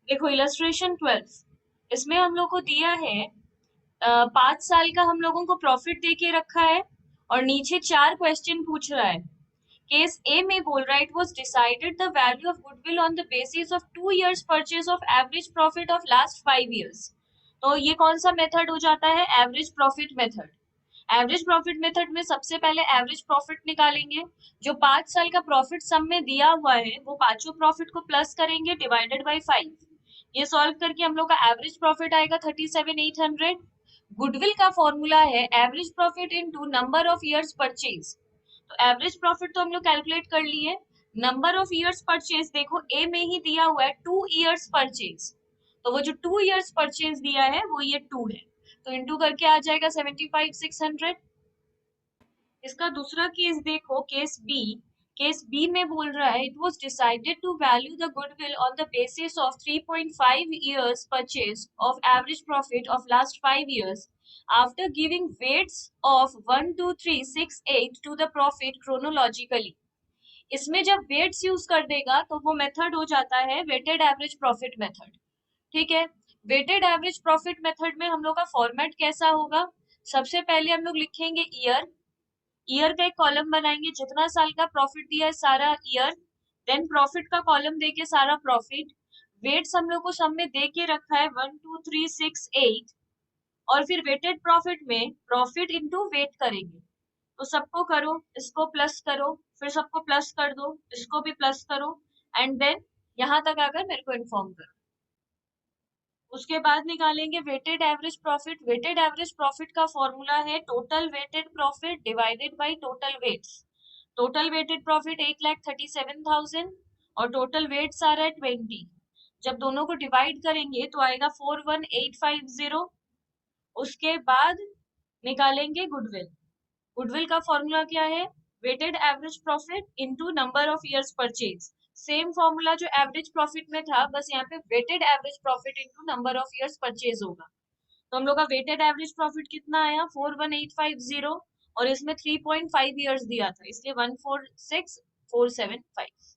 देखो इलस्ट्रेशन 12, इसमें हम लोग को दिया है 5 साल का हम लोगों को प्रॉफिट दे के रखा है और नीचे 4 क्वेश्चन पूछ रहा है। केस ए में बोल रहा है it was decided the value of goodwill on the basis of 2 years purchase of average profit of last 5 years। तो ये कौन सा मेथड हो जाता है? Average profit method. Average profit method में सबसे पहले एवरेज प्रॉफिट निकालेंगे। जो 5 साल का प्रॉफिट सम में दिया हुआ है वो पांचों प्रॉफिट को प्लस करेंगे डिवाइडेड बाई 5। ये सॉल्व करके हम लोग का एवरेज प्रॉफिट आएगा 37,800। गुडविल का फॉर्मूला है average profit into number of years purchase. तो एवरेज प्रॉफिट तो हम लोग कैलकुलेट कर लिए। नंबर ऑफ इयर्स परचेज देखो ए में ही दिया हुआ है 2 years परचेज। तो वो जो 2 years परचेज दिया है वो ये 2 है। तो इंटू करके आ जाएगा 75,600। इसका दूसरा केस देखो, केस बी। केस बी में बोल रहा है it was decided to value the goodwill on the basis of 3.5 years purchase of average profit of last 5 years after giving weights of 1 2 3 6 8 to the profit chronologically. इसमें जब weights use कर देगा तो वो मेथड हो जाता है वेटेड एवरेज प्रॉफिट मेथड। ठीक है। वेटेड एवरेज प्रॉफिट मेथड में हम लोग का फॉर्मेट कैसा होगा? सबसे पहले हम लोग लिखेंगे ईयर। ईयर का एक कॉलम बनाएंगे, जितना साल का प्रॉफिट दिया है सारा ईयर। देन प्रॉफिट का कॉलम देके सारा प्रॉफिट। वेट्स हम लोग को सब में दे के रखा है 1 2 3 6 8। और फिर वेटेड प्रॉफिट में प्रॉफिट इंटू वेट करेंगे। तो सबको करो, इसको प्लस करो, फिर सबको प्लस कर दो, इसको भी प्लस करो। एंड देन यहाँ तक आकर मेरे को इन्फॉर्म करो। उसके बाद निकालेंगे weighted average profit. Weighted average profit का फॉर्मूला है total weighted profit divided by total weights. Total weighted profit 1,37,000 और टोटल वेट्स आ रहा है 20। जब दोनों को डिवाइड करेंगे तो आएगा 41,850। उसके बाद निकालेंगे गुडविल। गुडविल का फॉर्मूला क्या है? Weighted average profit into number of years purchase. Same formula जो एवरेज प्रॉफिट में था, बस यहाँ पे weighted average profit into number of years purchase होगा। तो हम लोग का वेटेड एवरेज प्रॉफिट कितना आया? 41,850। और इसमें 3.5 इयर्स दिया था, इसलिए 146,475।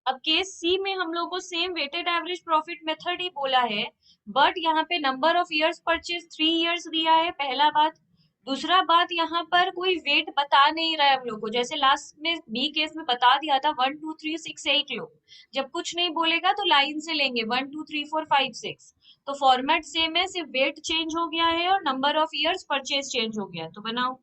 अब केस सी में हम लोग को same weighted average profit method ही बोला है, बट यहाँ पे number of years purchase 3 years दिया है, पहला बात। दूसरा बात, यहाँ पर कोई वेट बता नहीं रहा है हम लोग को, जैसे लास्ट में बी केस में बता दिया था 1 2 3 6 8 लो। जब कुछ नहीं बोलेगा तो लाइन से लेंगे 1 2 3 4 5 6। तो फॉर्मेट सेम है, सिर्फ वेट चेंज हो गया है और number of years purchase change हो गया है। तो बनाओ।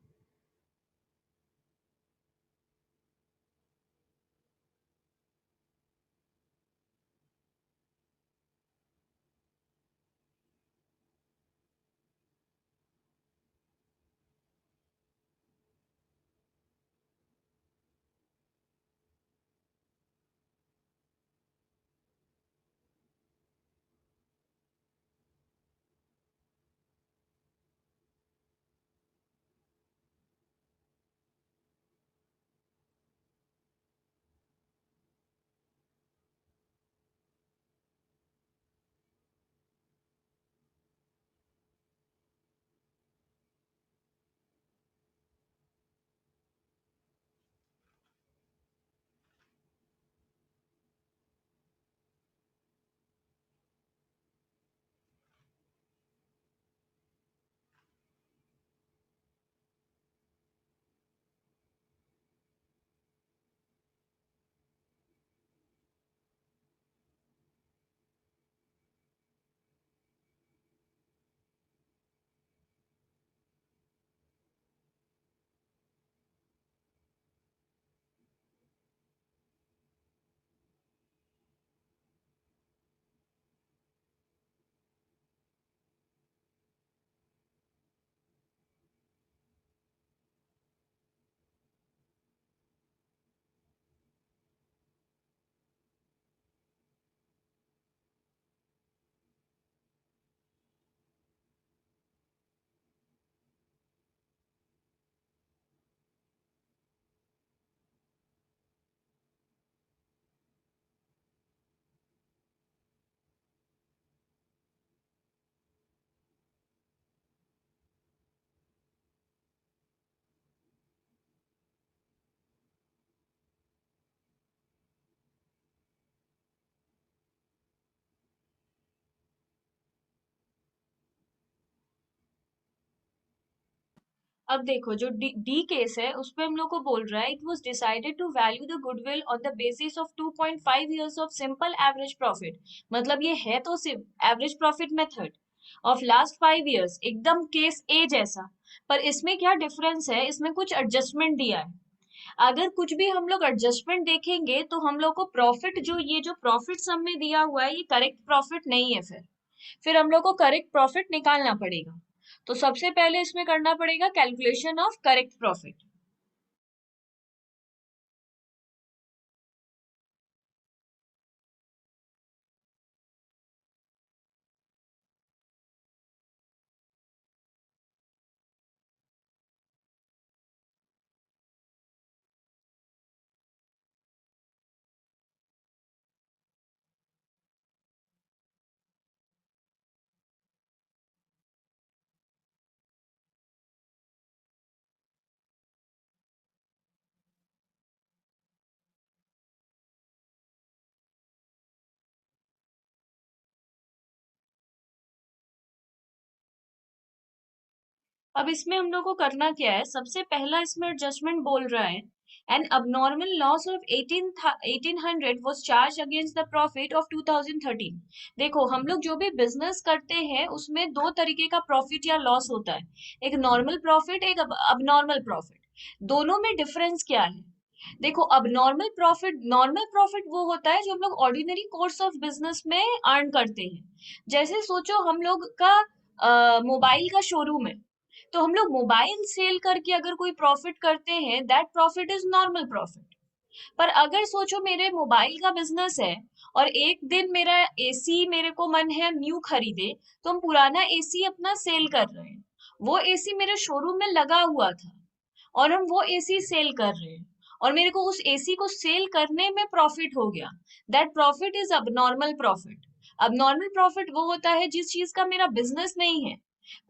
अब देखो जो डी केस है उसपे हम लोग को बोल रहा है, it was decided to value the goodwill on the basis of 2.5 years of simple average profit. मतलब ये है तो सिर्फ average profit method of last 5 years, एकदम केस ए जैसा। पर इसमें क्या डिफरेंस है, इसमें कुछ एडजस्टमेंट दिया है। अगर कुछ भी हम लोग एडजस्टमेंट देखेंगे तो हम लोग को प्रॉफिट, जो ये जो प्रॉफिट सम में दिया हुआ है, ये करेक्ट प्रॉफिट नहीं है। फिर हम लोग को करेक्ट प्रॉफिट निकालना पड़ेगा। तो सबसे पहले इसमें करना पड़ेगा कैलकुलेशन ऑफ करेक्ट प्रॉफिट। अब इसमें हम लोग को करना क्या है, सबसे पहला इसमें एडजस्टमेंट बोल रहा है, an abnormal loss of 1800 was charged against the profit of 2013। देखो हम लोग जो भी बिजनेस करते हैं उसमें दो तरीके का प्रॉफिट या लॉस होता है, एक नॉर्मल प्रॉफिट, एक abnormal प्रॉफिट। दोनों में डिफरेंस क्या है? देखो अब नॉर्मल प्रॉफिट वो होता है जो हम लोग ऑर्डिनरी कोर्स ऑफ बिजनेस में अर्न करते हैं। जैसे सोचो हम लोग का मोबाइल का शोरूम है, तो हम लोग मोबाइल सेल करके अगर कोई प्रॉफिट करते हैं, that profit is normal profit. पर अगर सोचो मेरे मोबाइल का बिजनेस है और एक दिन मेरा एसी, मेरे को मन है न्यू खरीदे, तो हम पुराना एसी अपना सेल कर रहे हैं। वो एसी मेरे शोरूम में लगा हुआ था और हम वो एसी सेल कर रहे हैं, और मेरे को उस एसी को सेल करने में प्रॉफिट हो गया। That profit is abnormal profit. Abnormal profit वो होता है जिस चीज का मेरा बिजनेस नहीं है,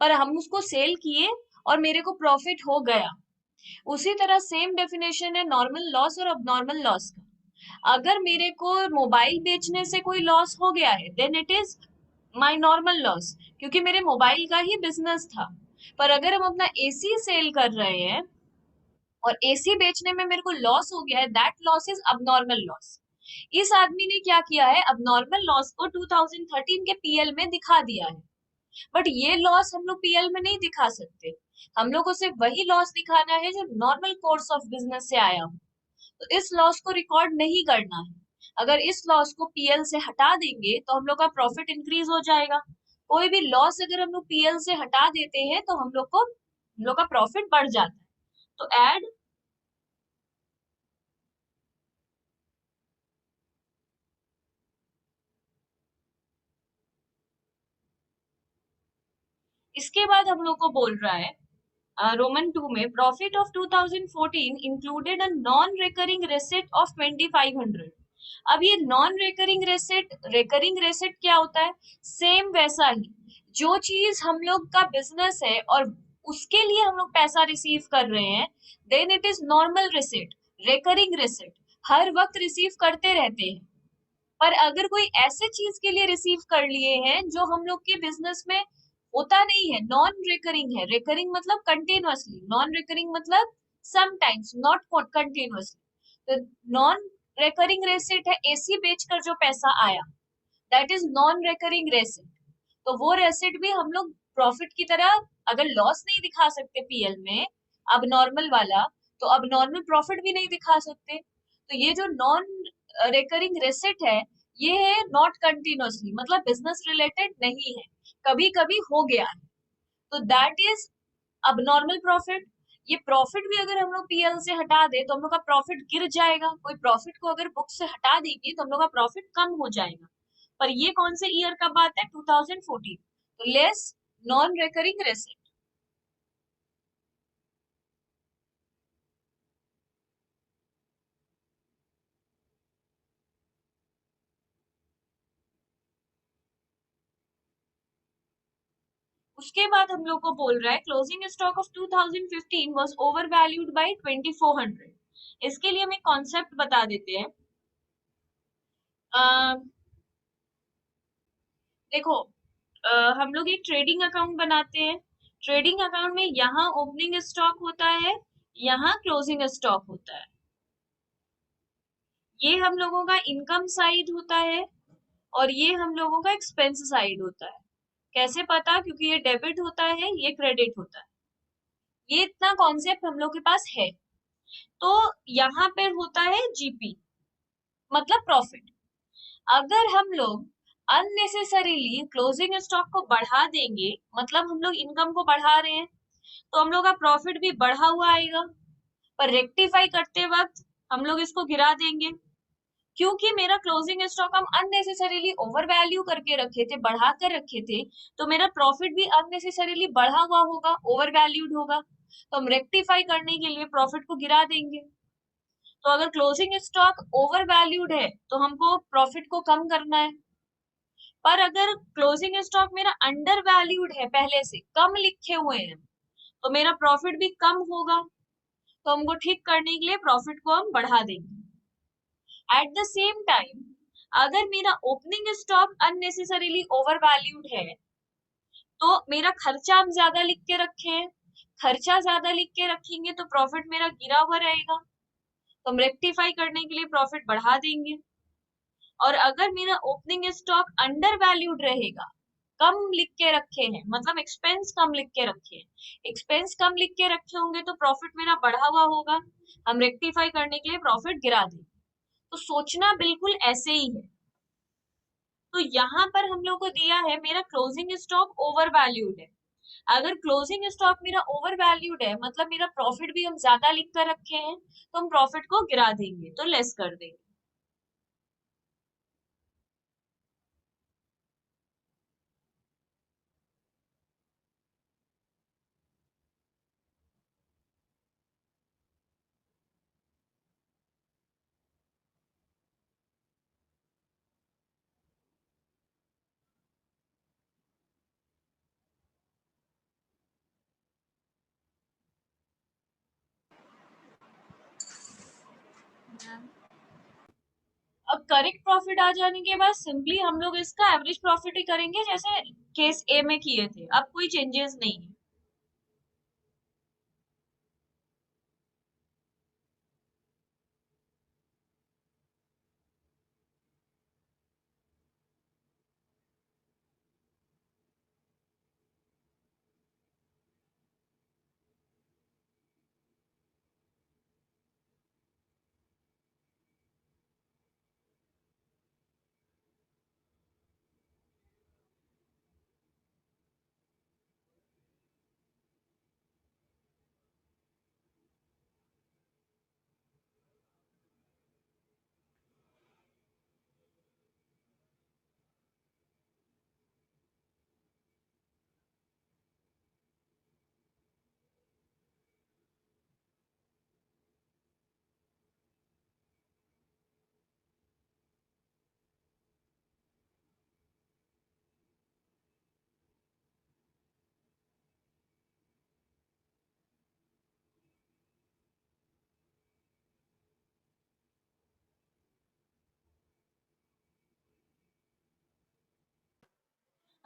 पर हम उसको सेल किए और मेरे को प्रॉफिट हो गया। उसी तरह सेम डेफिनेशन है नॉर्मल लॉस और अबनॉर्मल लॉस का। अगर मेरे को मोबाइल बेचने से कोई लॉस हो गया है, then it is my normal loss, क्योंकि मेरे मोबाइल का ही बिजनेस था। पर अगर हम अपना एसी सेल कर रहे हैं और एसी बेचने में मेरे को लॉस हो गया है, that loss is abnormal loss. इस आदमी ने क्या किया है, अबनॉर्मल लॉस को 2013 के पीएल में दिखा दिया है। बट ये लॉस हम लोग पीएल में नहीं दिखा सकते। हम लोग को सिर्फ वही लॉस दिखाना है जो नॉर्मल कोर्स ऑफ बिजनेस से आया हो। तो इस लॉस को रिकॉर्ड नहीं करना है। अगर इस लॉस को पीएल से हटा देंगे तो हम लोग का प्रॉफिट इंक्रीज हो जाएगा। कोई भी लॉस अगर हम लोग पीएल से हटा देते हैं तो हम लोग का प्रॉफिट बढ़ जाता है। तो ऐड, इसके बाद हम लोग को बोल रहा है रोमन टू में, profit of 2014 included a non recurring receipt of 2500। अब ये non recurring receipt, recurring receipt क्या होता है? सेम वैसा ही, जो चीज हम लोग का बिजनेस है और उसके लिए हम लोग पैसा रिसीव कर रहे हैं, then it is normal receipt, recurring receipt, हर वक्त रिसीव करते रहते हैं। पर अगर कोई ऐसे चीज के लिए रिसीव कर लिए हैं जो हम लोग के बिजनेस में होता नहीं है, नॉन रिकरिंग है, रिकरिंग मतलब कंटिन्यूअसली, नॉन रिकरिंग मतलब समटाइम्स, नॉट कंटिन्यूअसली। तो नॉन रिकरिंग रेसिट है एसी बेचकर जो पैसा आया, दैट इज नॉन रिकरिंग रेसिट। तो वो रेसिट भी हम लोग प्रॉफिट की तरह, अगर लॉस नहीं दिखा सकते पीएल में अब नॉर्मल वाला, तो अब नॉर्मल प्रॉफिट भी नहीं दिखा सकते। तो ये जो नॉन रिकरिंग रेसिट है, ये है नॉट कंटिन्यूअसली, मतलब बिजनेस रिलेटेड नहीं है, कभी कभी हो गया है। तो दैट इज अब नॉर्मल प्रॉफिट। ये प्रॉफिट भी अगर हम लोग पीएल से हटा दे तो हम लोग का प्रॉफिट गिर जाएगा। कोई प्रॉफिट को अगर बुक से हटा देंगे तो हम लोग का प्रॉफिट कम हो जाएगा। पर ये कौन से ईयर का बात है, 2014। तो लेस नॉन रिकरिंग रेसिट। उसके बाद हम लोग को बोल रहा है closing stock of 2015 was over valued bye 2400। इसके लिए हम एक कॉन्सेप्ट बता देते हैं। देखो हम लोग एक ट्रेडिंग अकाउंट बनाते हैं, ट्रेडिंग अकाउंट में यहाँ ओपनिंग स्टॉक होता है, यहाँ क्लोजिंग स्टॉक होता है। ये हम लोगों का इनकम साइड होता है और ये हम लोगों का एक्सपेंस साइड होता है। कैसे पता? क्योंकि ये डेबिट होता है, ये क्रेडिट होता है। ये इतना कॉन्सेप्ट हम लोग के पास है। तो यहाँ पे होता है जीपी, मतलब प्रॉफिट। अगर हम लोग अननेसेसरीली क्लोजिंग स्टॉक को बढ़ा देंगे, मतलब हम लोग इनकम को बढ़ा रहे हैं, तो हम लोग का प्रॉफिट भी बढ़ा हुआ आएगा। पर रेक्टिफाई करते वक्त हम लोग इसको गिरा देंगे, क्योंकि मेरा क्लोजिंग स्टॉक हम अननेसेसरीली ओवर वैल्यू करके रखे थे, बढ़ा कर रखे थे, तो मेरा प्रॉफिट भी अननेसेसरीली बढ़ा हुआ होगा, ओवर वैल्यूड होगा। तो हम रेक्टिफाई करने के लिए प्रॉफिट को गिरा देंगे। तो अगर क्लोजिंग स्टॉक ओवर वैल्यूड है तो हमको प्रॉफिट को कम करना है। पर अगर क्लोजिंग स्टॉक मेरा अंडर वैल्यूड है, पहले से कम लिखे हुए हैं, तो मेरा प्रॉफिट भी कम होगा। तो हमको ठीक करने के लिए प्रॉफिट को हम बढ़ा देंगे। एट द सेम टाइम, अगर मेरा opening stock unnecessarily over valued है, तो मेरा खर्चा हम ज्यादा लिख के रखे हैं, खर्चा ज्यादा लिख के रखेंगे तो प्रॉफिट मेरा गिरा हुआ रहेगा। तो हम रेक्टिफाई करने के लिए प्रॉफिट बढ़ा देंगे। और अगर मेरा ओपनिंग स्टॉक अंडर वैल्यूड रहेगा, कम लिख के रखे हैं, मतलब एक्सपेंस कम लिख के रखे हैं, एक्सपेंस कम लिख के रखे होंगे तो प्रॉफिट मेरा बढ़ा हुआ होगा। हम रेक्टिफाई करने के लिए प्रॉफिट गिरा देंगे। तो सोचना बिल्कुल ऐसे ही है। तो यहाँ पर हम लोग को दिया है मेरा क्लोजिंग स्टॉक ओवर वैल्यूड है। अगर क्लोजिंग स्टॉक मेरा ओवर वैल्यूड है, मतलब मेरा प्रॉफिट भी हम ज्यादा लिख कर रखे हैं, तो हम प्रॉफिट को गिरा देंगे, तो लेस कर देंगे। अब करेक्ट प्रॉफिट आ जाने के बाद सिंपली हम लोग इसका एवरेज प्रॉफिट ही करेंगे, जैसे केस ए में किए थे। अब कोई चेंजेस नहीं है।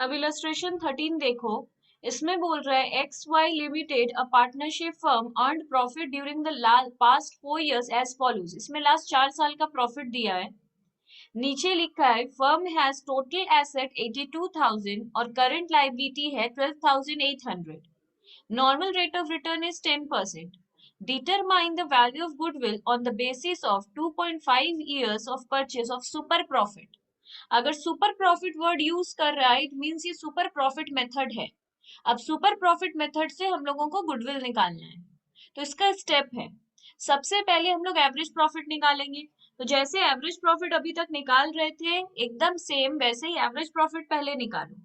अब इलस्ट्रेशन 13 देखो। इसमें बोल रहा है X Y limited a partnership firm earn profit during the past 4 years as follows. इसमें लास्ट 4 साल का प्रॉफिट दिया है। नीचे लिखा है फर्म हैज टोटल एसेट 82,000 और करंट लाइबिलिटी है 12,800। Normal rate of return is 10%. Determine the value of goodwill on the basis of 2.5 years of purchase of super profit. अगर सुपर प्रॉफिट वर्ड यूज कर रहा है, इट मीन्स ये super profit method है। अब super profit method से हम लोगों को गुडविल निकालना है। तो इसका स्टेप है, सबसे पहले हम लोग एवरेज प्रॉफिट निकालेंगे। तो जैसे एवरेज प्रॉफिट अभी तक निकाल रहे थे, एकदम सेम वैसे ही एवरेज प्रॉफिट पहले निकालो।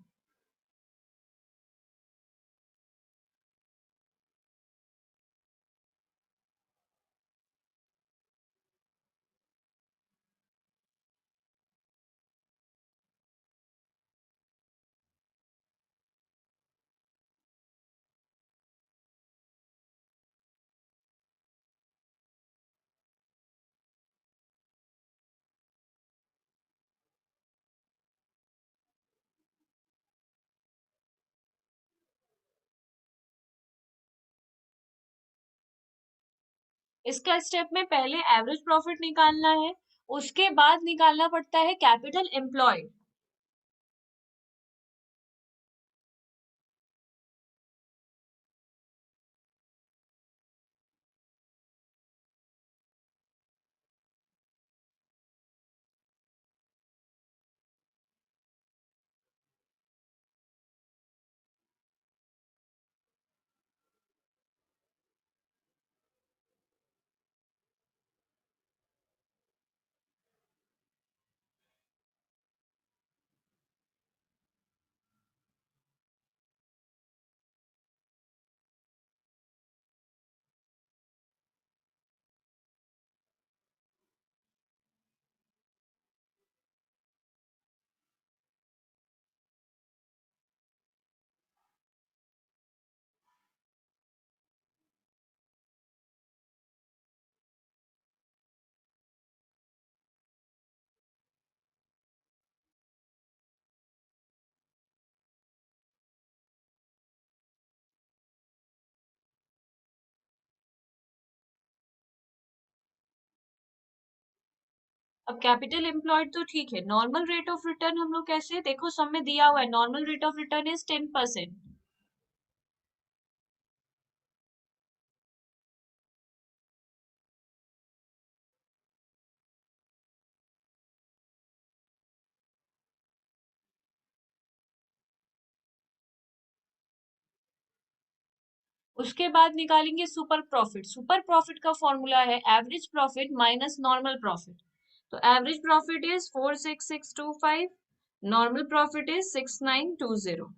इसका स्टेप में पहले एवरेज प्रॉफिट निकालना है, उसके बाद निकालना पड़ता है कैपिटल एम्प्लॉयड। अब कैपिटल एम्प्लॉयड तो ठीक है, नॉर्मल रेट ऑफ रिटर्न हम लोग कैसे, देखो सब में दिया हुआ है, normal rate of return is 10%। उसके बाद निकालेंगे सुपर प्रॉफिट। सुपर प्रॉफिट का फॉर्मूला है average profit minus normal profit. तो average profit is 46625, normal profit is 6920।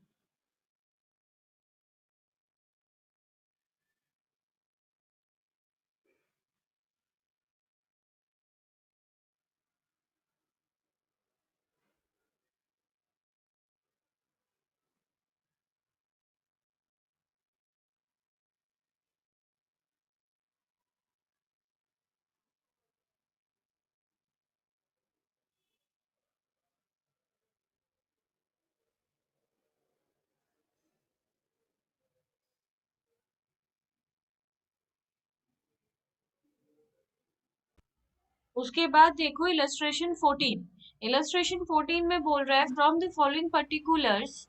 उसके बाद देखो इलस्ट्रेशन 14। इलस्ट्रेशन 14 में बोल रहा है from the following particulars,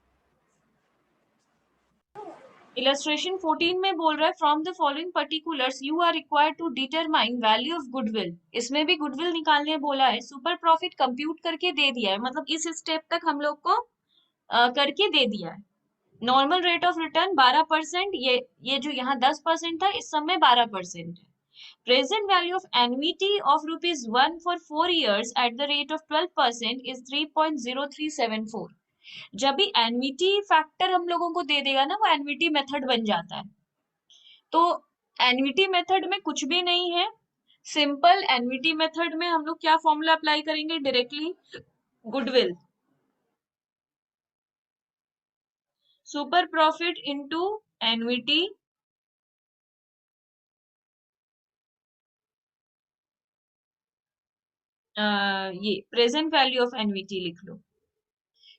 illustration 14 में बोल रहा है from the following particulars you are required to determine value of goodwill. इसमें भी गुडविल निकालने बोला है। सुपर प्रॉफिट कंप्यूट करके दे दिया है, मतलब इस स्टेप तक हम लोग को करके दे दिया है। नॉर्मल रेट ऑफ रिटर्न 12%, ये जो यहाँ 10% था, इस समय 12% है। Present value of annuity of ₹1 for 4 years at the rate of 12% is 3.0374। जब भी एन्युटी फैक्टर हम लोगों को दे देगा ना, वो एन्युटी मेथड बन जाता है। तो एन्युटी मेथड में कुछ भी नहीं है, सिंपल एन्युटी मेथड में हम लोग क्या फॉर्मूला अप्लाई करेंगे, directly goodwill, super profit into annuity, ये प्रेजेंट वैल्यू ऑफ एन्युटी लिख लो,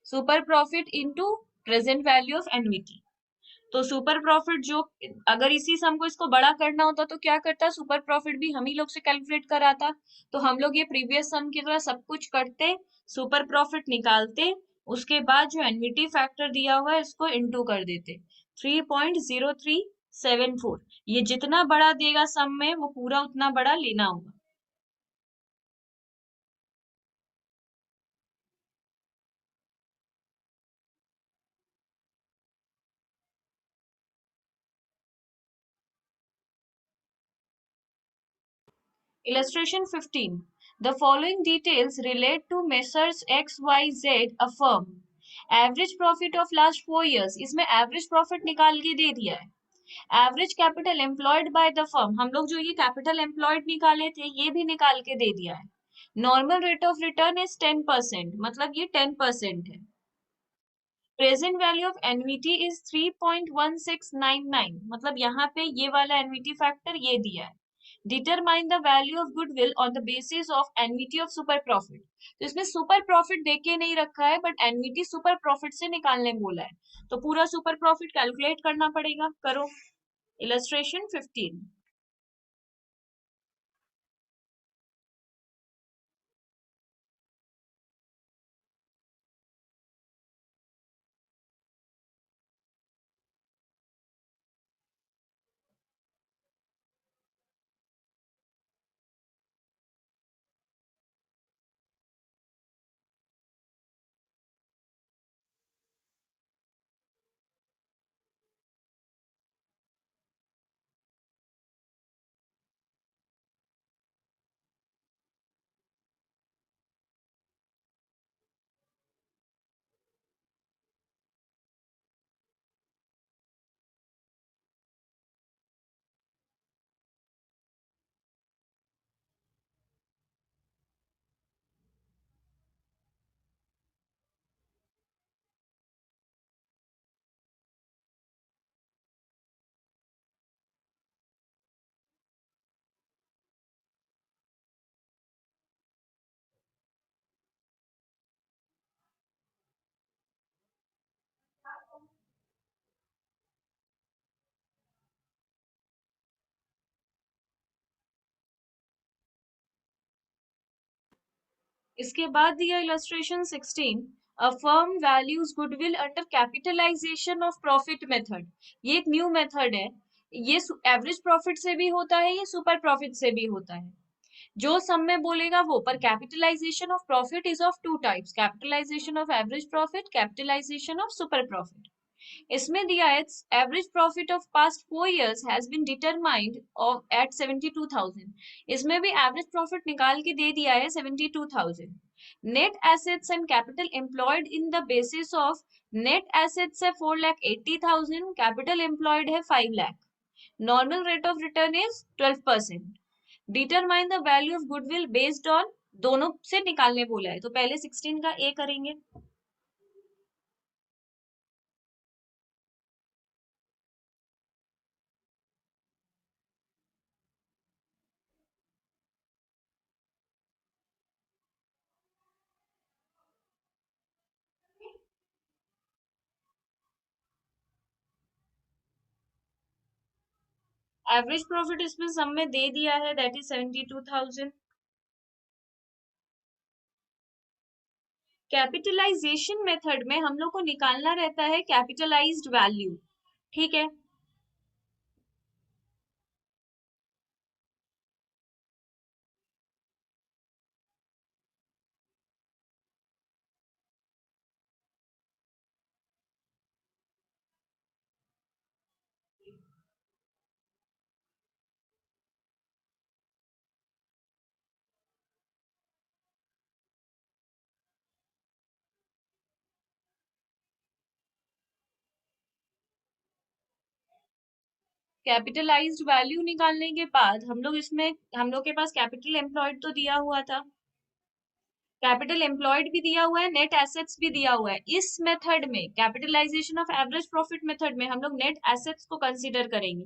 super profit into present value of annuity. तो सुपर प्रॉफिट जो, अगर इसी सम को इसको बड़ा करना होता तो क्या करता, सुपर प्रॉफिट भी हम ही लोग से कैलकुलेट कराता। तो हम लोग ये प्रीवियस सम की तरह सब कुछ करते, सुपर प्रॉफिट निकालते, उसके बाद जो एन्युटी फैक्टर दिया हुआ है इसको इनटू कर देते, 3.0374। ये जितना बड़ा देगा सम में वो पूरा उतना बड़ा लेना होगा। Illustration 15. The following details relate to Messrs XYZ, a firm. Average profit of last 4 years. इसमें average profit निकाल के दे दिया है। Average capital employed by the firm, हम लोग जो ये capital employed निकाले थे ये भी निकाल के दे दिया है। Normal rate of return is 10%, मतलब ये 10% है। Present value of annuity is 3.1699, मतलब यहाँ पे ये वाला एन्युटी फैक्टर ये दिया है। Determine the value of goodwill on the basis of annuity of super profit. तो इसमें सुपर प्रॉफिट देके नहीं रखा है, बट एन्युटी सुपर प्रॉफिट से निकालने बोला है, तो पूरा सुपर प्रॉफिट कैलकुलेट करना पड़ेगा। करो इलस्ट्रेशन 15। इसके बाद दिया illustration 16, a firm values goodwill under capitalisation of profit method. ये एक न्यू मेथड है। ये एवरेज प्रॉफिट से भी होता है, ये सुपर प्रॉफिट से भी होता है। जो सम में बोलेगा वो, पर capitalisation of profit is of two types, capitalisation of average profit, capitalisation of super profit. इसमें दिया है average profit of past 4 years has been determined of at 72,000। इसमें भी एवरेज प्रॉफिट निकाल के दे दिया है 72,000। Net assets and capital employed in the basis of, net assets है 4,80,000, कैपिटल एम्प्लॉयड है 5 lakh. Normal rate of return is 12%। Determine the value of goodwill based on, दोनों से निकालने बोला है, तो पहले 16 का ए करेंगे। एवरेज प्रॉफिट इसमें सम में दे दिया है, दैट इज 72,000। कैपिटलाइजेशन मेथड में हम लोग को निकालना रहता है कैपिटलाइज्ड वैल्यू, ठीक है। कैपिटलाइज्ड वैल्यू निकालने के बाद हम लोग इसमें, हम लोग के पास कैपिटल एम्प्लॉयड तो दिया हुआ था, कैपिटल एम्प्लॉयड भी दिया हुआ है, नेट एसेट्स भी दिया हुआ है। इस मेथड में, capitalisation of average profit method में, हम लोग नेट एसेट्स को कंसीडर करेंगे,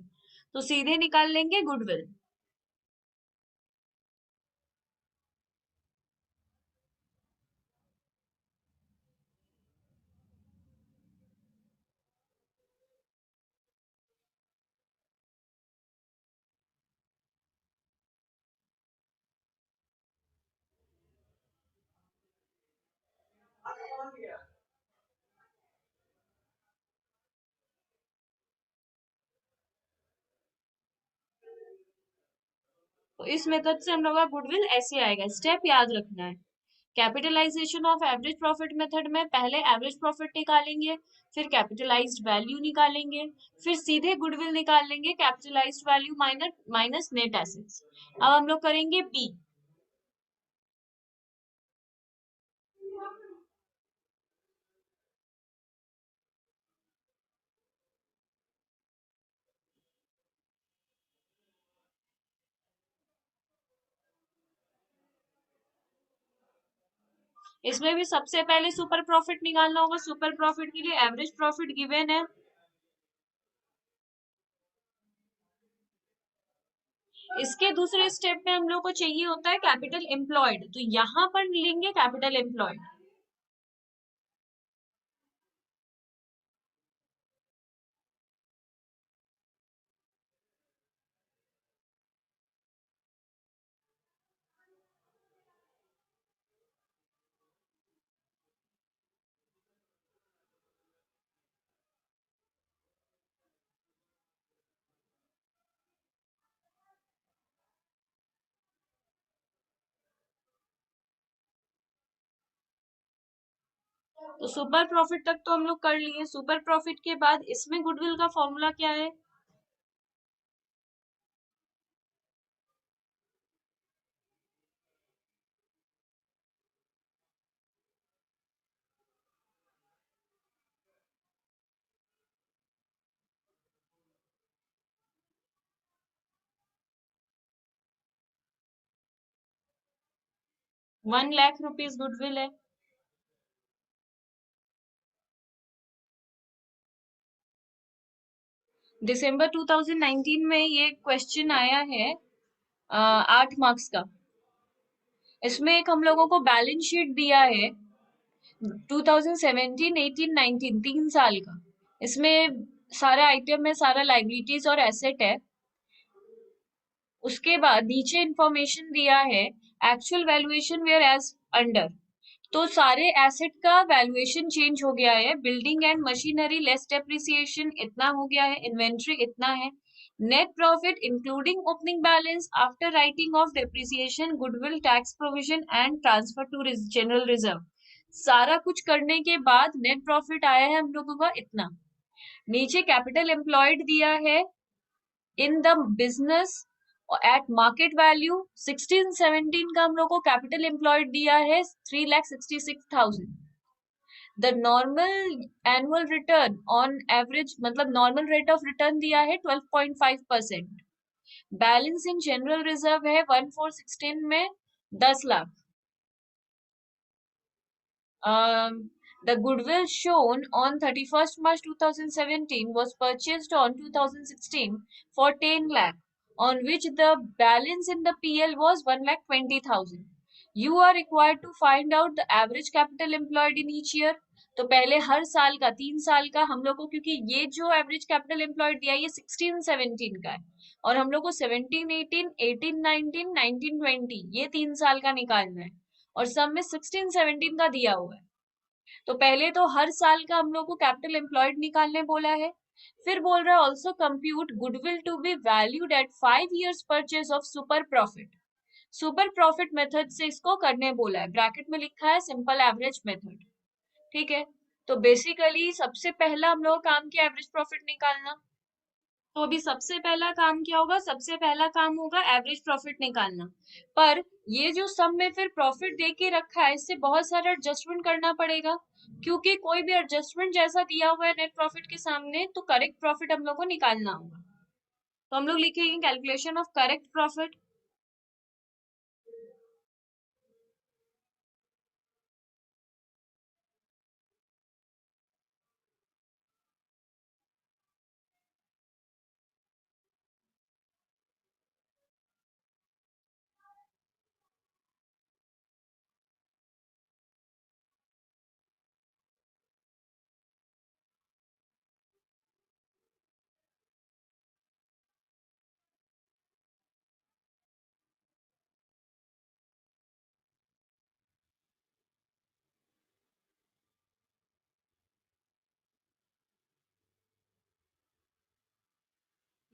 तो सीधे निकाल लेंगे गुडविल। तो इस मेथड से हम लोग का गुडविल ऐसे आएगा। स्टेप याद रखना है, capitalisation of average profit method में पहले एवरेज प्रॉफिट निकालेंगे, फिर कैपिटलाइज्ड वैल्यू निकालेंगे, फिर सीधे गुडविल निकाल लेंगे, capitalised value minus minus net assets. अब हम लोग करेंगे बी। इसमें भी सबसे पहले सुपर प्रॉफिट निकालना होगा। सुपर प्रॉफिट के लिए एवरेज प्रॉफिट गिवन है, इसके दूसरे स्टेप में हम लोग को चाहिए होता है कैपिटल एम्प्लॉयड, तो यहां पर लेंगे कैपिटल एम्प्लॉयड। तो सुपर प्रॉफिट तक तो हम लोग कर लिए। सुपर प्रॉफिट के बाद इसमें गुडविल का फॉर्मूला क्या है? 1 लाख रुपीज गुडविल है। दिसंबर 2019 में ये क्वेश्चन आया है 8 मार्क्स का। इसमें एक हम लोगों को बैलेंस शीट दिया है 2017, 18, 19, 3 साल का। इसमें सारा आइटम में सारा लाइबिलिटीज और एसेट है। उसके बाद नीचे इंफॉर्मेशन दिया है actual valuation were as under. तो सारे एसेट का वैल्यूएशन चेंज हो गया है। Building and machinery less depreciation इतना हो गया है, इन्वेंट्री इतना है। Net profit including opening balance after writing off depreciation, goodwill, tax provision and transfer to general reserve, सारा कुछ करने के बाद नेट प्रॉफिट आया है हम लोगों का इतना। नीचे कैपिटल एम्प्लॉयड दिया है in the business at market value 16-17 का हम लोग को कैपिटल एम्प्लॉयड दिया है 3,66,000। The normal annual return on average मतलब नॉर्मल रेट ऑफ रिटर्न दिया है 12.5%। बैलेंस इन जनरल रिजर्व है 1,416 में 10 lakh. The goodwill shown on 31st March 2017 was purchased on 2016 for 10 lakh, on which the balance in the PL was 1,20,000. You are required to find out the average capital employed in each year. तो पहले हर साल का 3 साल का हम लोग को, क्योंकि ये जो एवरेज कैपिटल एम्प्लॉयड दिया है ये 16-17 का है, और हम लोग को 17-18, 18-19, 19-20 ये 3 साल का निकालना है, और सब में 16-17 का दिया हुआ है। तो पहले तो हर साल का हम लोग को कैपिटल एम्प्लॉयड निकालने बोला है। फिर बोल रहा है also compute goodwill to be valued at 5 years purchase of super profit. Super profit method से इसको करने बोला है, ब्रैकेट में लिखा है सिंपल एवरेज मेथड। ठीक है, तो बेसिकली सबसे पहला हम लोग काम किया एवरेज प्रॉफिट निकालना। तो अभी सबसे पहला काम क्या होगा, सबसे पहला काम होगा एवरेज प्रॉफिट निकालना। पर ये जो सम में फिर प्रॉफिट दे के रखा है इससे बहुत सारा एडजस्टमेंट करना पड़ेगा, क्योंकि कोई भी एडजस्टमेंट जैसा दिया हुआ है नेट प्रॉफिट के सामने तो करेक्ट प्रॉफिट हम लोग को निकालना होगा। तो हम लोग लिखेंगे कैलकुलेशन ऑफ करेक्ट प्रॉफिट।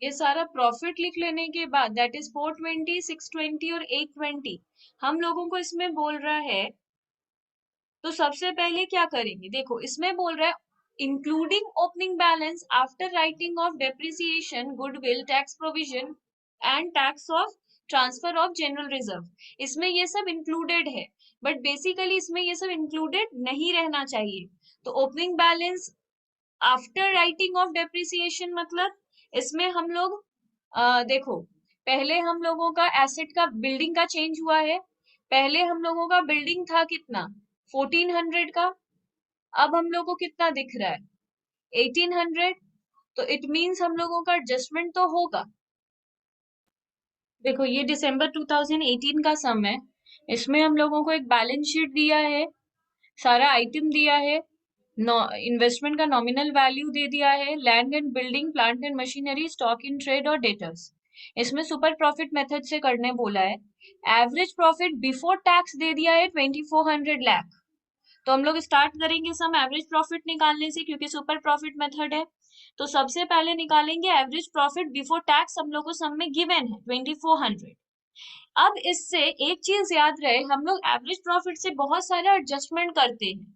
ये सारा प्रॉफिट लिख लेने के बाद दैट इज 420, 620 और 820 हम लोगों को इसमें बोल रहा है। तो सबसे पहले क्या करेंगे, देखो इसमें बोल रहा है including opening balance after writing off depreciation, goodwill, tax provision and tax of transfer of general reserve. इसमें ये सब इंक्लूडेड है, बट बेसिकली इसमें ये सब इंक्लूडेड नहीं रहना चाहिए। तो opening balance after writing off depreciation मतलब इसमें हम लोग देखो पहले हम लोगों का एसेट का बिल्डिंग का चेंज हुआ है। पहले हम लोगों का बिल्डिंग था कितना 1400 का, अब हम लोग को कितना दिख रहा है 1800। तो इट मीन्स हम लोगों का एडजस्टमेंट तो होगा। देखो ये दिसंबर 2018 का सम है, इसमें हम लोगों को एक बैलेंस शीट दिया है, सारा आइटम दिया है, इन्वेस्टमेंट का नॉमिनल वैल्यू दे दिया है, land and building, plant and machinery, stock in trade और डेटर्स। इसमें सुपर प्रॉफिट मेथड से करने बोला है। एवरेज प्रॉफिट बिफोर टैक्स दे दिया है 2400 लाख। तो हम लोग स्टार्ट करेंगे सम एवरेज प्रॉफिट निकालने से, क्योंकि सुपर प्रॉफिट मेथड है। तो सबसे पहले निकालेंगे एवरेज प्रॉफिट बिफोर टैक्स, हम लोग को सम में गिवन है 2400। अब इससे एक चीज याद रहे, हम लोग एवरेज प्रॉफिट से बहुत सारे एडजस्टमेंट करते हैं।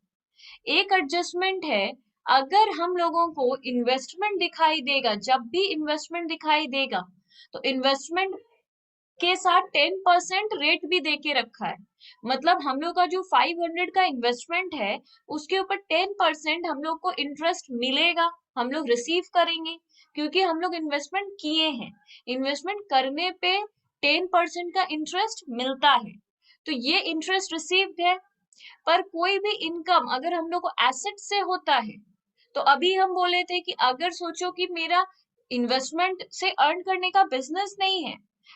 एक एडजस्टमेंट है, अगर हम लोगों को इन्वेस्टमेंट दिखाई देगा, जब भी इन्वेस्टमेंट दिखाई देगा तो इन्वेस्टमेंट के साथ 10% रेट भी दे के रखा है। मतलब हम लोग का जो 500 का इन्वेस्टमेंट है उसके ऊपर 10% हम लोग को इंटरेस्ट मिलेगा, हम लोग रिसीव करेंगे, क्योंकि हम लोग इन्वेस्टमेंट किए हैं। इन्वेस्टमेंट करने पे 10% का इंटरेस्ट मिलता है, तो ये इंटरेस्ट रिसीव्ड है। पर कोई भी इनकम अगर हम लोग को एसेट से होता है, तो अभी हम बोले थे कि अगर सोचो कि मेरा इन्वेस्टमेंट से अर्न करने का बिजनेस नहीं है,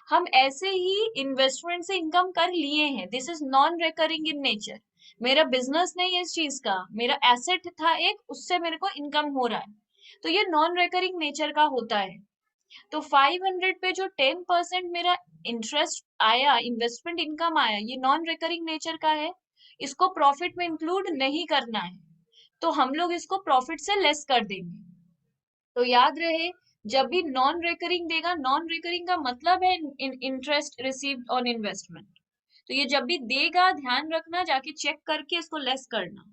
हम ऐसे ही इन्वेस्टमेंट से इनकम कर लिए हैं, this is non recurring in nature, मेरा बिजनेस नहीं है इस चीज का, मेरा एसेट था एक, उससे मेरे को इनकम हो रहा है, तो ये नॉन रिकरिंग नेचर का होता है। तो 500 पे जो 10% मेरा इंटरेस्ट आया, इन्वेस्टमेंट इनकम आया, ये नॉन रिकरिंग नेचर का है, इसको प्रॉफिट में इंक्लूड नहीं करना है, तो हम लोग इसको प्रॉफिट से लेस कर देंगे। तो याद रहे, जब भी नॉन रिकरिंग देगा, नॉन रिकरिंग का मतलब है इंटरेस्ट रिसीव्ड ऑन इन्वेस्टमेंट, तो ये जब भी देगा ध्यान रखना, जाके चेक करके इसको लेस करना।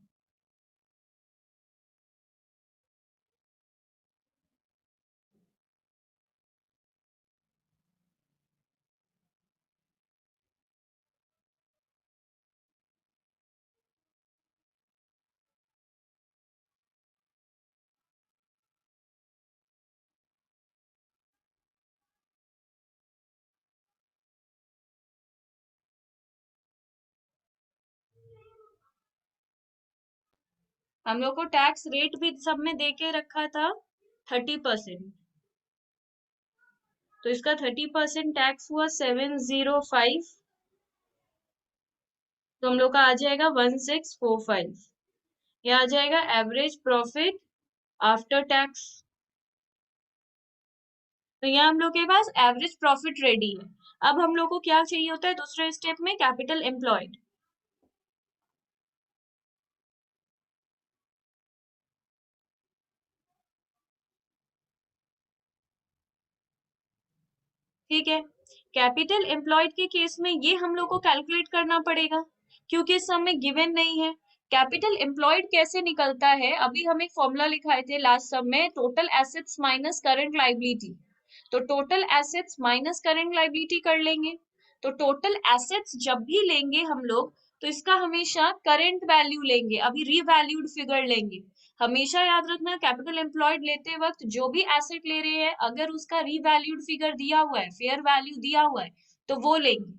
हम लोग को टैक्स रेट भी सब में दे के रखा था 30%, तो इसका 30% टैक्स हुआ 705, तो हम लोग का आ जाएगा 1645। ये आ जाएगा एवरेज प्रॉफिट आफ्टर टैक्स। तो यहाँ हम लोग के पास एवरेज प्रॉफिट रेडी है। अब हम लोग को क्या चाहिए होता है दूसरे स्टेप में, कैपिटल एम्प्लॉयड। ठीक है, कैपिटल एम्प्लॉयड के केस में ये हम लोग को कैलकुलेट करना पड़ेगा, क्योंकि इस समय गिवन नहीं है। कैपिटल एम्प्लॉयड कैसे निकलता है, अभी हम एक फॉर्मूला लिखाए थे लास्ट सब में, total assets minus current liability. तो total assets minus current liability कर लेंगे। तो टोटल एसेट्स जब भी लेंगे हम लोग, तो इसका हमेशा करंट वैल्यू लेंगे, अभी रीवैल्यूड फिगर लेंगे। हमेशा याद रखना, कैपिटल एम्प्लॉयड लेते वक्त जो भी एसेट ले रहे हैं, अगर उसका रीवैल्यूड फिगर दिया हुआ है, फेयर वैल्यू दिया हुआ है, तो वो लेंगे।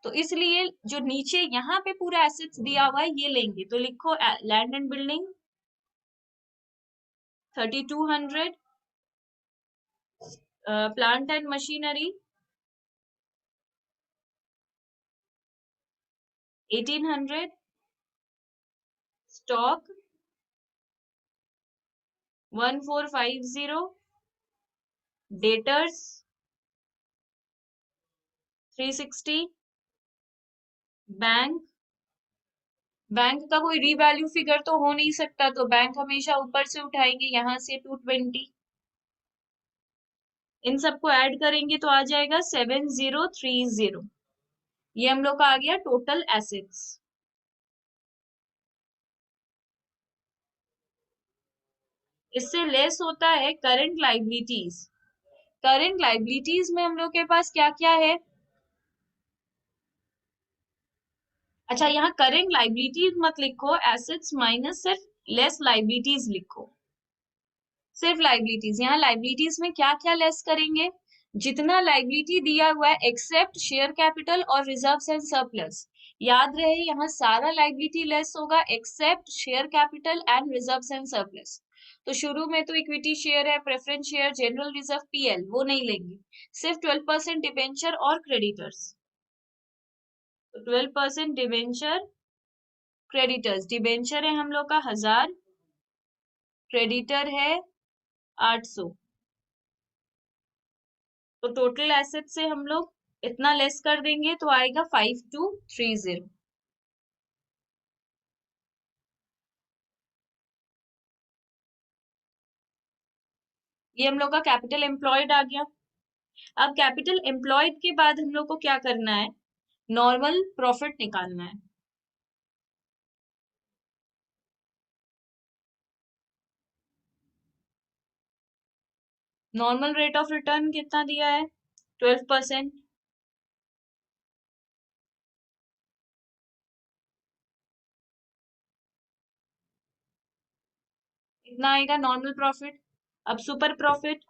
तो इसलिए जो नीचे यहाँ पे पूरा एसेट्स दिया हुआ है ये लेंगे। तो लिखो land and building 3200, plant and machinery 1800, stock 1450, debtors 360, bank, bank का कोई रीवैल्यू फिगर तो हो नहीं सकता, तो बैंक हमेशा ऊपर से उठाएंगे, यहाँ से 220। इन सबको ऐड करेंगे तो आ जाएगा 7030। ये हम लोग का आ गया टोटल एसेट्स। इससे लेस होता है करंट लाइबिलिटीज। करंट लाइबिलिटीज में हम लोग के पास क्या क्या है, अच्छा यहाँ करंट लाइबिलिटीज मत लिखो, एसेट्स माइनस सिर्फ लेस लाइबिलिटीज लिखो, सिर्फ लाइबिलिटीज। यहाँ लाइबिलिटीज में क्या क्या लेस करेंगे, जितना लाइबिलिटी दिया हुआ है एक्सेप्ट शेयर कैपिटल और रिजर्व्स एंड सरप्लस। याद रहे यहाँ सारा लाइबिलिटी लेस होगा except share capital and reserves and surplus. तो शुरू में तो इक्विटी शेयर है, preference share, general reserve, PL, वो नहीं लेंगे, सिर्फ 12% डिबेंचर और क्रेडिटर्स। तो 12% डिबेंचर, क्रेडिटर्स, डिबेंचर है हम लोग का 1000, क्रेडिटर है 800। तो टोटल एसेट से हम लोग इतना लेस कर देंगे तो आएगा 5230। ये हम लोग का कैपिटल एम्प्लॉयड आ गया। अब कैपिटल एम्प्लॉयड के बाद हम लोग को क्या करना है, नॉर्मल प्रॉफिट निकालना है। नॉर्मल रेट ऑफ रिटर्न कितना दिया है, 12%। इतना आएगा नॉर्मल प्रॉफिट। अब सुपर प्रॉफिट,